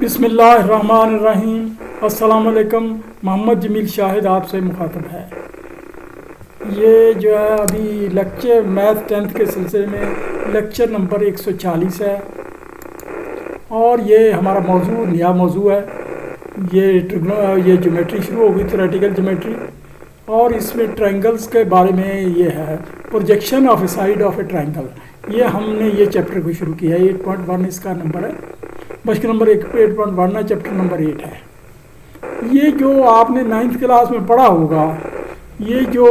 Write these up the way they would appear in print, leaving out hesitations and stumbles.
बिस्मिल्लाहिर्रहमानिर्रहीम। अस्सलाम वालेकुम। मोहम्मद जमील शाहिद आपसे मुखातब है। ये जो है अभी लेक्चर मैथ 10th के सिलसिले में लेक्चर नंबर 140 है और ये हमारा मौजू नया मौजू है। ये ज्योमेट्री शुरू हो गई, थ्योरेटिकल ज्योमेट्री, और इसमें ट्रायंगल्स के बारे में ये है projection of A side of A triangle. ये हमने ये चैप्टर को शुरू किया है। 8.1 इसका नंबर है, बल्कि नंबर 8.1 है, चैप्टर नंबर 8 है। ये जो आपने 9th क्लास में पढ़ा होगा, ये जो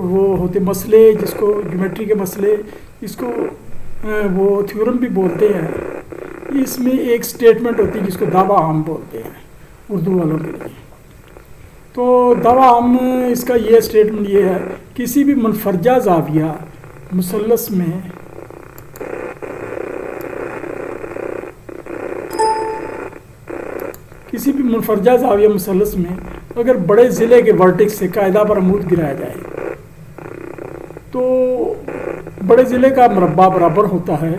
वो होते मसले, जिसको ज्योमेट्री के मसले, इसको वो थ्योरम भी बोलते हैं। इसमें एक स्टेटमेंट होती है जिसको दावा आम बोलते हैं उर्दू वालों के लिए। तो दावा आम इसका ये स्टेटमेंट ये है, किसी भी मुनफरजा ज़ाविया मुसल्लस में किसी भी मुनफरजा ज़ाविया मुसल्लस में अगर बड़े ज़िले के वर्टेक्स से कायदा पर अमूद गिराया जाए तो बड़े ज़िले का मरबा बराबर होता है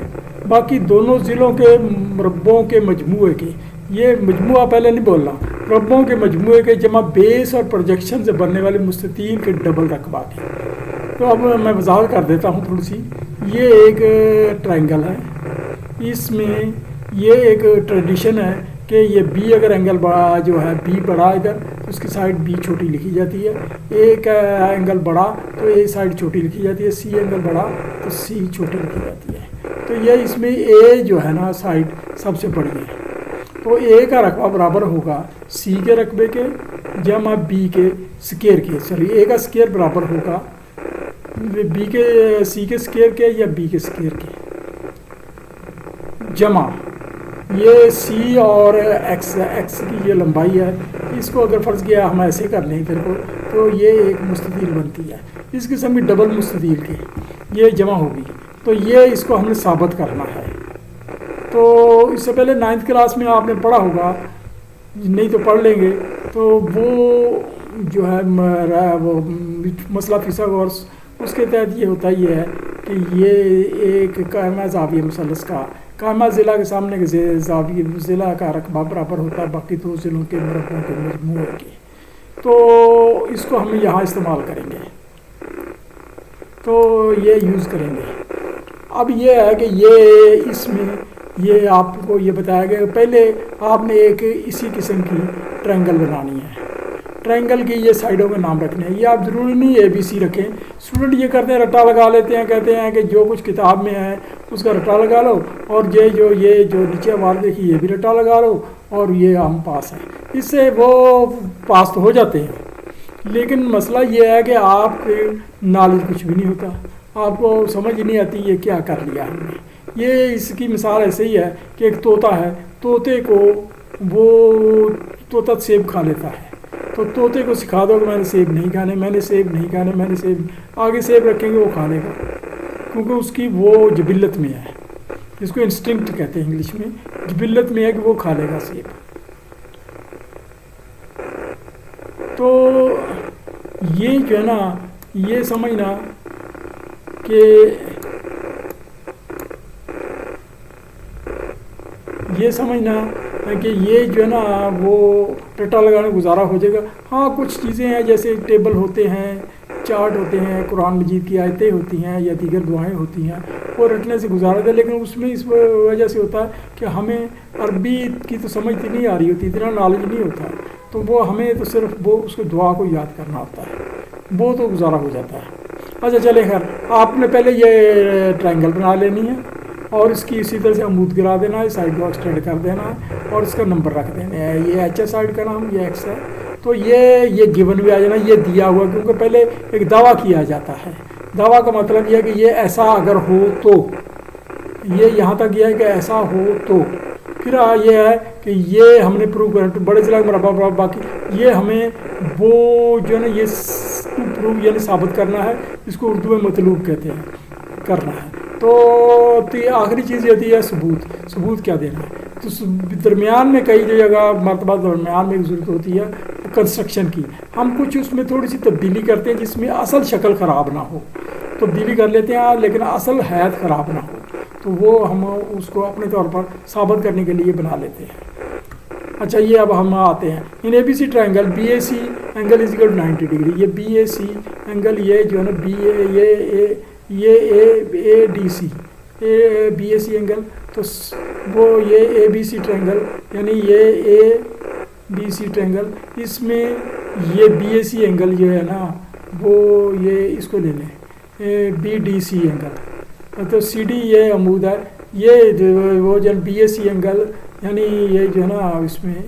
बाकी दोनों ज़िलों के मरबों के मजमूए के। ये मजमुआ पहले नहीं बोलना, मरबों के मजमूए के जमा बेस और प्रोजेक्शन से बनने वाले मुस्ततील के डबल रकबा के। तो अब मैं वजाहत कर देता हूँ थोड़ी सी। ये एक ट्रायंगल है, इसमें ये एक ट्रेडिशन है कि ये बी अगर एंगल बड़ा जो है, बी बड़ा इधर तो उसकी साइड बी छोटी लिखी जाती है। एक एंगल बड़ा तो ए साइड छोटी लिखी जाती है, सी एंगल बड़ा तो सी छोटी लिखी जाती है। तो ये इसमें ए जो है ना साइड सबसे बड़ी है, तो ए का रकबा बराबर होगा सी के रकबे के जमा बी के स्केयर के। सॉरी, ए का स्केयर बराबर होगा बी के सी के स्केयर के या बी के स्केयर के जमा ये सी और एक्स की ये लंबाई है। इसको अगर फ़र्ज़ किया हम ऐसे कर लें इधर को, तो ये एक मुस्ततील बनती है। इस किस्म की डबल मुस्ततील के ये जमा होगी, तो ये इसको हमने साबित करना है। तो इससे पहले 9th क्लास में आपने पढ़ा होगा, नहीं तो पढ़ लेंगे। तो वो जो है वो मसला फिसागोरस, उसके तहत ये होता ही है कि ये एक कायमा ज़ाविया मुसल्लस का कायमा ज़िला के सामने के ज़िला का रकबा बराबर होता है बाकी दो ज़िलों के मरबों के मजमूए के। तो इसको हम यहाँ इस्तेमाल करेंगे, तो ये यूज़ करेंगे। अब ये है कि ये इसमें ये आपको ये बताया गया, पहले आपने एक इसी किस्म की ट्रायंगल बनानी है। ट्रायंगल की ये साइडों के नाम रखने हैं। ये आप ज़रूरी नहीं ABC रखें। स्टूडेंट ये करते हैं, रट्टा लगा लेते हैं, कहते हैं कि जो कुछ किताब में है उसका रट्टा लगा लो, और ये जो नीचे आवाज़ देखी ये भी रट्टा लगा लो, और ये हम पास हैं। इससे वो पास तो हो जाते हैं, लेकिन मसला ये है कि आपके नॉलेज कुछ भी नहीं होता, आपको समझ ही नहीं आती ये क्या कर लिया हमने। ये इसकी मिसाल ऐसे ही है कि एक तोता है, तोते को वो तोता सेब खा लेता है, तो तोते को सिखा दो कि मैंने सेब नहीं खाने, मैंने सेब नहीं खाने, मैंने सेब, आगे सेब रखेंगे वो खा लेगा, क्योंकि उसकी वो जबिल्लत में है, जिसको इंस्टिंक्ट कहते हैं इंग्लिश में, जबिल्लत में है कि वो खा लेगा सेब। तो ये जो है ना, ये समझना कि ये जो है ना वो रट्टा लगाने गुजारा हो जाएगा। हाँ, कुछ चीज़ें हैं जैसे टेबल होते हैं, चार्ट होते हैं, कुरान मजीद की आयतें होती हैं या दीगर दुआएं होती हैं, वो रटने से गुजारा था। लेकिन उसमें इस वजह से होता है कि हमें अरबी की तो समझ नहीं आ रही होती, इतना नॉलेज नहीं होता, तो वो हमें तो सिर्फ वो उसको दुआ को याद करना होता है, वो तो गुजारा हो जाता है। अच्छा चले खैर, आपने पहले ये ट्रायंगल बना लेनी है और इसकी इसी तरह से अमूद गिरा देना है, साइड को एक्सटेंड कर देना है और इसका नंबर रख देना है। ये एच है साइड का नाम, ये एक्स है। तो ये गिवन भी आ जाना, ये दिया हुआ, क्योंकि पहले एक दावा किया जाता है। दावा का मतलब यह है कि ये ऐसा अगर हो तो, ये यहाँ तक यह है कि ऐसा हो तो, फिर ये है कि ये हमने प्रूव करना, बड़े ज़िला बराबर बाकी ये हमें वो जो है ना ये प्रूव यानी साबित करना है, इसको उर्दू में मतलूब कहते हैं, करना है। तो आखिरी चीज़ ये होती है सबूत। सबूत क्या देना है? तो दरमियान में कई जगह मरतबा दरमियान में ज़रूरत होती है कंस्ट्रक्शन की। हम कुछ उसमें थोड़ी सी तब्दीली करते हैं जिसमें असल शक्ल ख़राब ना हो, तब्दीली कर लेते हैं, लेकिन असल हैत ख़राब ना हो, तो वो हम उसको अपने तौर पर साबित करने के लिए बना लेते हैं। अच्छा ये अब हम आते हैं in ABC triangle BAC angle is equal to 90 degree. ये BAC एंगल ये जो है ना ये ADC BAC एंगल, तो वो ये ABC ट्रायंगल यानी ये ABC ट्रायंगल, इसमें ये BAC एंगल जो है ना वो ये इसको ले लें BDC एंगल, तो CD ये अमूद है, ये वो जो BAC एंगल यानी ये जो है ना इसमें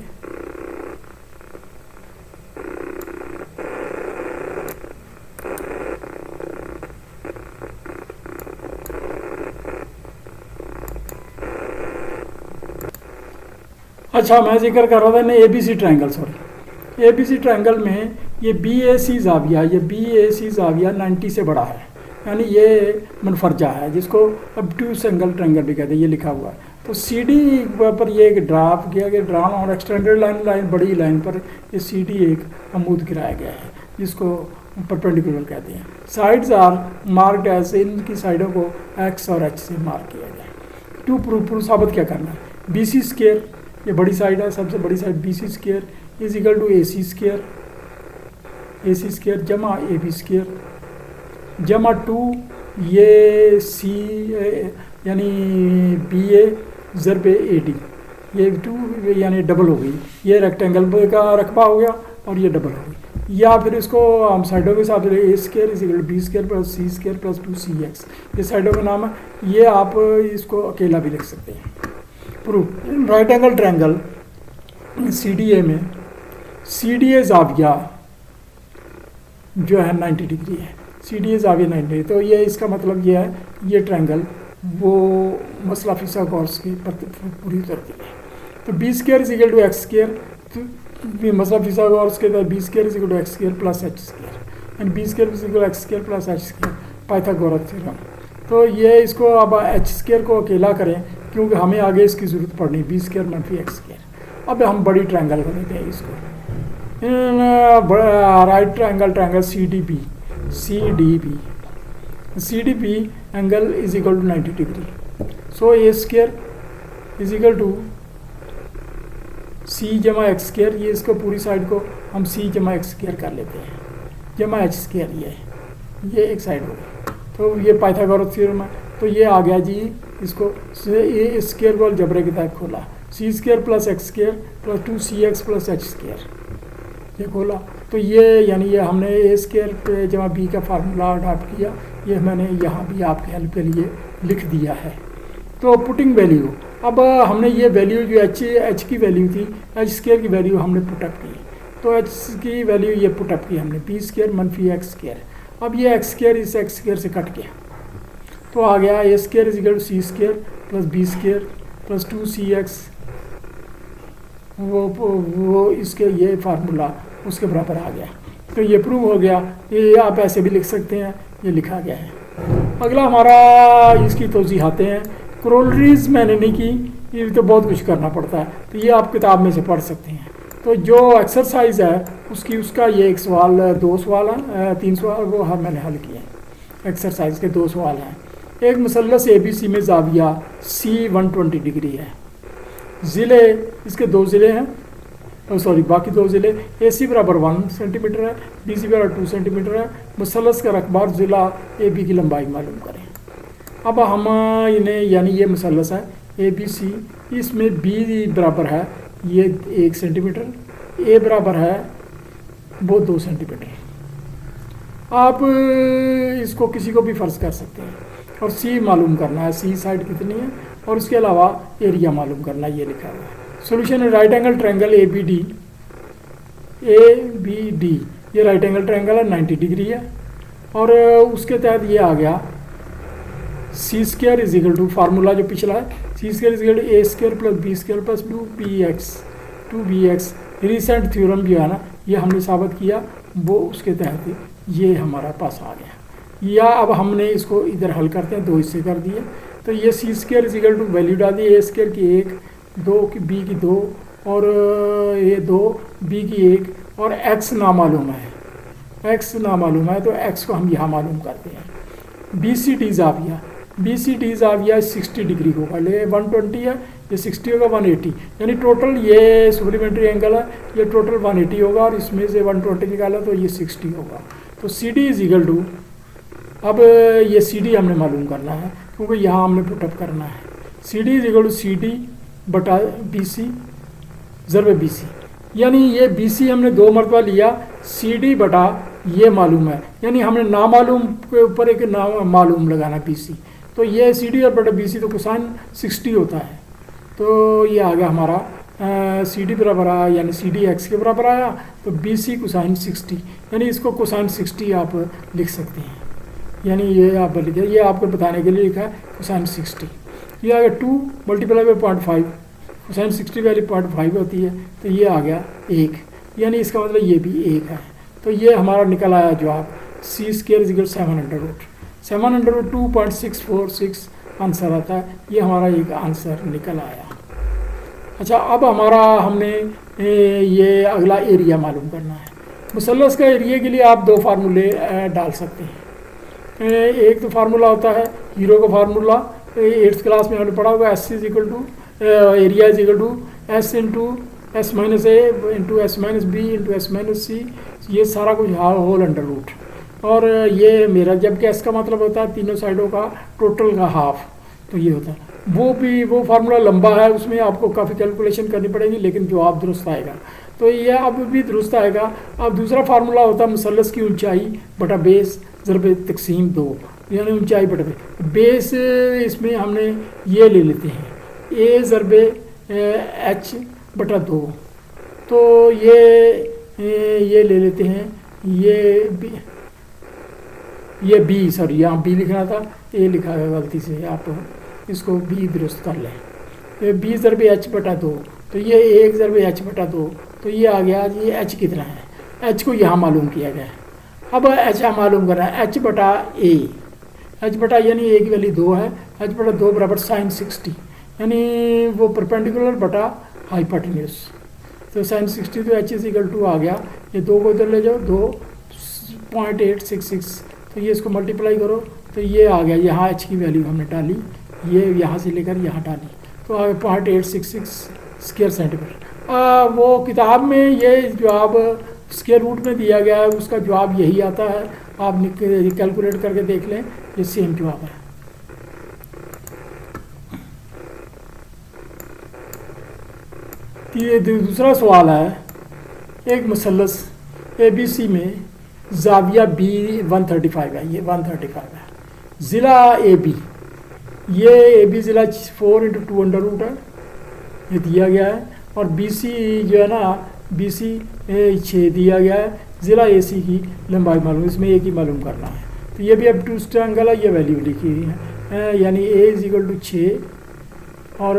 अच्छा मैं जिक्र कर रहा था ना ABC triangle, sorry ABC triangle में ये BAC जाविया, ये BAC जाविया 90 से बड़ा है, यानी ये मुनफरजा है जिसको ऑब्ट्यूस एंगल ट्रायंगल भी कहते हैं, ये लिखा हुआ है। तो CD पर ये एक ड्राफ किया गया, ड्रान और एक्सटेंडेड लाइन बड़ी लाइन पर ये CD एक अमूद गिराया गया है जिसको परपेंडिकुलर कहते हैं। साइड्स आर मार्क्ड एज, इनकी साइडों को X और H से मार्क किया गया है। टू प्रूफ साबित क्या करना है, BC स्क्वायर ये बड़ी साइड है, सबसे बड़ी side BC square is equal to AC square जमा AB स्क्वायर जमा 2 ये C यानी BA ज़रब AD, ये 2 यानी डबल हो गई, ये रेक्टेंगल का रकबा हो गया और ये डबल हो गई। या फिर इसको हम साइडों के हिसाब से A square is equal to B square plus C square plus 2CX, ये साइडों का नाम है, ये आप इसको अकेला भी लिख सकते हैं। Proof right angle triangle CDA में CDA जाविया जो है 90 डिग्री है, CDA जाविया 90 डिग्री, तो ये इसका मतलब ये है ये ट्रायंगल वो मसला फिसागोरस की पूरी उतरती है। तो B square is equal to X square, तो मसला फिसागोरस के B square is equal to X square plus H square and B square is equal to X square plus H square Pythagoras theorem. तो ये इसको अब H स्क्वायर को अकेला करें क्योंकि हमें आगे इसकी ज़रूरत पड़नी, B स्क्वायर मनफी X स्क्वायर। अब हम बड़ी ट्रायंगल को लेते हैं इसको, right triangle CDB angle is equal to 90 degree. So A square is equal to C जमा X स्क्वायर, ये इसको पूरी साइड को हम C जमा X स्क्वायर कर लेते हैं जमा H स्क्वायर, ये एक साइड हो गई। तो ये पाइथागोरस थ्योरम है, तो ये आ गया जी, इसको A स्क्वायर को अलजबरे की तरह खोला, C square plus X square plus 2CX plus H square, ये खोला। तो ये यानी ये हमने A स्क्वायर पे जमा B का फार्मूला अडॉप्ट किया, ये मैंने यहाँ भी आपके हेल्प के लिए लिख दिया है। तो पुटिंग वैल्यू, अब हमने ये वैल्यू जो H की वैल्यू थी, H स्क्वायर की वैल्यू हमने पुटअप की, तो H की वैल्यू ये पुटअप की हमने B स्क्वायर मनफी X स्क्वायर। अब ये X स्क्वायर इस X स्क्वायर से कट गया, तो आ गया A square is equal to C square plus B square plus 2CX, वो इसके ये फार्मूला उसके बराबर आ गया। तो ये प्रूव हो गया, ये आप ऐसे भी लिख सकते हैं, ये लिखा गया है। अगला हमारा इसकी तोज़ीहाते हैं। क्रोलरीज मैंने नहीं की, ये तो बहुत कुछ करना पड़ता है, तो ये आप किताब में से पढ़ सकते हैं। तो जो एक्सरसाइज है उसका ये एक सवाल, 2 सवाल हैं, 3 सवाल वो मैंने हल किए हैं। एक्सरसाइज के 2 सवाल हैं। एक मुसल्लस ABC में जाविया C 120 डिग्री है, ज़िले इसके 2 ज़िले हैं, सॉरी बाकी 2 ज़िले, AC बराबर 1 सेंटीमीटर है, BC बराबर 2 सेंटीमीटर है। मुसल्लस का रकबार ज़िला AB की लंबाई मालूम करें। अब हम इन्हें यानी ये मुसल्लस है ABC, इसमें B बराबर है ये 1 सेंटीमीटर, A बराबर है वो 2 सेंटीमीटर। आप इसको किसी को भी फ़र्ज कर सकते हैं और C मालूम करना है, C साइड कितनी है और उसके अलावा एरिया मालूम करना, ये लिखा हुआ है। सोल्यूशन है राइट एंगल ट्रायंगल ABD, ये राइट एंगल ट्रायंगल है 90 डिग्री है, और उसके तहत ये आ गया C square is equal to, formula जो पिछला है, C square is equal to A square plus B square plus 2BX। Recent theorem जो है ना ये हमने साबित किया, वो उसके तहत ये हमारा पास आ गया। या अब हमने इसको इधर हल करते हैं, 2 हिस्से कर दिए। तो ये C square is equal to value डाल दी, A स्क्वायर की 1, 2 की B की 2 और ये 2 B की 1, और X नामालूम है, तो X को हम यहाँ मालूम करते हैं। BCD जाविया 60 डिग्री होगा, ले 120 है, ये 60 होगा 180, यानी टोटल ये सप्लीमेंट्री एंगल है, ये टोटल 180 होगा और इसमें से 120 निकाला तो ये 60 होगा। तो C D is equal to, अब ये सी डी हमने मालूम करना है क्योंकि यहाँ हमने पुटअप करना है। C D is equal to C D बटा बी सी ज़रब बी सी, यानी ये बी सी हमने 2 मरतबा लिया, सी डी बटा ये मालूम है, यानी हमने नामालूम के ऊपर एक नाम मालूम लगाना बी सी, तो ये सी डी और बटा बी सी तो कोसाइन 60 होता है। तो ये आ गया हमारा सी डी बराबर आया, यानी सी डी एक्स के बराबर आया, तो बी सी कोसाइन 60, यानी इसको कोसाइन 60 आप लिख सकते हैं, यानी ये आप लिख दिया, ये आपको बताने के लिए लिखा है कोसाइन 60। ये आ गया 2 मल्टीप्लाई बाई 0.5, कोसाइन 60 वैल्यू 0.5 होती है, तो ये आ गया 1, यानी इसका मतलब ये भी 1 है। तो ये हमारा निकल आया जवाब सी स्क्वायर इज इक्वल 700√2.646 आंसर आता है, ये हमारा एक आंसर निकल आया। अच्छा, अब हमारा हमने ये अगला एरिया मालूम करना है। मुसल्लस का एरिया के लिए आप 2 फार्मूले डाल सकते हैं। एक तो फार्मूला होता है हीरो का फार्मूला, 8th क्लास में हमने पढ़ा होगा, S is equal to area is equal to S into S minus A into S minus B into S minus C, ये सारा कुछ होल अंडर रूट, और ये मेरा जबकि एस का मतलब होता है तीनों साइडों का टोटल का हाफ, तो ये होता है। वो फार्मूला लंबा है, उसमें आपको काफ़ी कैलकुलेशन करनी पड़ेगी, लेकिन जवाब दुरुस्त आएगा, तो ये अब भी दुरुस्त आएगा। अब दूसरा फार्मूला होता है मुसल्लस की ऊंचाई बटा बेस ज़रब तकसीम 2, यानी ऊंचाई बटा बेस, इसमें हमने ये ले लेते हैं ए ज़रब एच बटा 2, तो ये ले लेते हैं, ये बी, सॉरी यहाँ बी लिखना था, ए लिखा है गलती से, आप इसको बी दुरुस्त कर लें। ये बी ज़रब एच बटा 2, तो ये 1 ज़रब एच बटा 2, तो ये आ गया, ये एच कितना है, एच को यहाँ मालूम किया गया है। अब एच मालूम करना है, एच बटा ए, एच बटा यानी ए की वैल्यू 2 है, एच बटा 2 बराबर साइन 60, यानी वो परपेंडिकुलर बटा हाइपोटेन्यूज, तो साइन 60, तो एच इज इक्वल टू आ गया, ये 2 को इधर ले जाओ, 2.866, तो ये इसको मल्टीप्लाई करो, तो ये आ गया, यहाँ एच की वैल्यू हमने डाली, ये यहाँ से लेकर यहाँ डाली, तो आ गया 0.866 स्क्वायर सेंटीमीटर। वो किताब में ये जवाब स्क्वायर रूट में दिया गया है, उसका जवाब यही आता है, आप कैलकुलेट करके देख लें, ये सेम जवाब है। ये दूसरा सवाल है, एक मुसल्लस ए बी सी में जाविया बी 135 है, ये 135 है, ज़िला ए बी, ये ए बी ज़िला 4/2 अंडर रूट है, ये दिया गया है, और बी सी जो है ना, बी सी 6 दिया गया है, ज़िला ए सी की लंबाई मालूम, इसमें एक ही मालूम करना है, तो ये भी अब टू एंगल है, ये वैल्यू लिखी हुई है, यानी ए इज इक्वल टू 6 और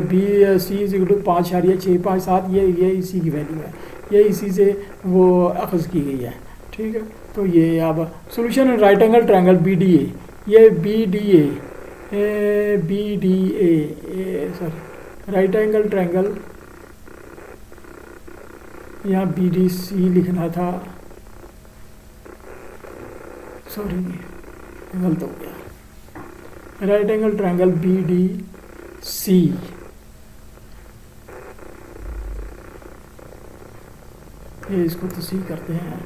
B C is equal to 5.657, ये इसी की वैल्यू है, ये इसी से वो अखज़ की गई है, ठीक है। तो ये अब सोल्यूशन है right angle triangle B D A, ये B D A sorry right angle triangle, यहाँ बी डी सी लिखना था, सॉरी गलत हो गया, right angle triangle B D C, ये इसको तो सी करते हैं,